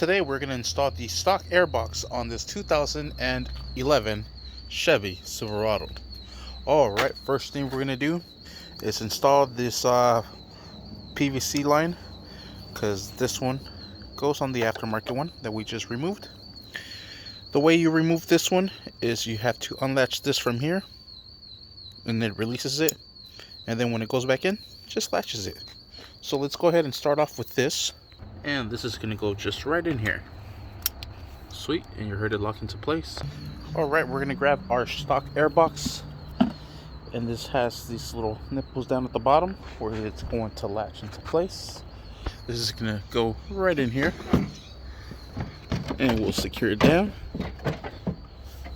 today we're going to install the stock airbox on this 2011 Chevy Silverado. Alright, first thing we're going to do is install this PVC line, because this one goes on the aftermarket one that we just removed. The way you remove this one is you have to unlatch this from here, and it releases it, and then when it goes back in, just latches it. So let's go ahead and start off with this. And this is going to go just right in here. Sweet, and you heard it lock into place. Alright, we're going to grab our stock airbox. And this has these little nipples down at the bottom where it's going to latch into place. This is going to go right in here. And we'll secure it down.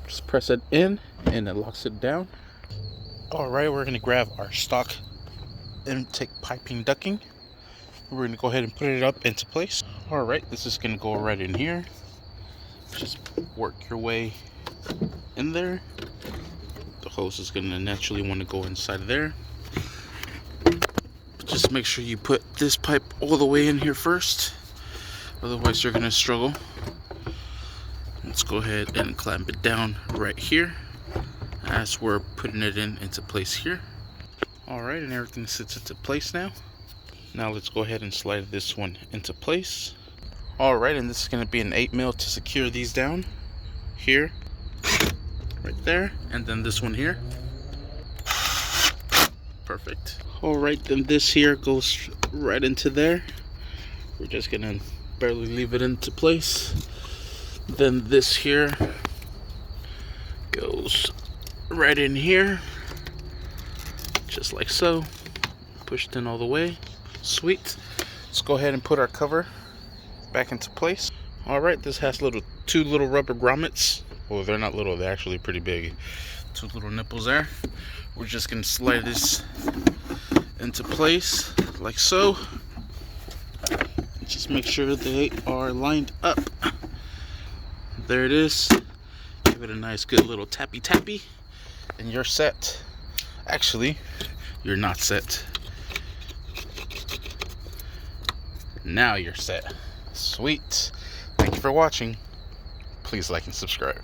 Just press it in and it locks it down. Alright, we're going to grab our stock intake piping ducting. We're going to go ahead and put it up into place. Alright, this is going to go right in here. Just work your way in there. The hose is going to naturally want to go inside of there. Just make sure you put this pipe all the way in here first. Otherwise you're going to struggle. Let's go ahead and clamp it down right here as we're putting it into place here. Alright, and everything sits into place now. Now let's go ahead and slide this one into place. Alright, and this is going to be an 8mm to secure these down. Here, right there, and then this one here. Perfect. Alright, then this here goes right into there. We're just going to barely leave it into place. Then this here goes right in here. Just like so. Pushed in all the way. Sweet. Let's go ahead and put our cover back into place. Alright, this has two little rubber grommets. Well, they're not little, they're actually pretty big. Two little nipples there. We're just going to slide this into place like so. Just make sure they are lined up. There it is. Give it a nice good little tappy tappy and you're set. Actually, you're not set. Now you're set. Sweet. Thank you for watching. Please like and subscribe.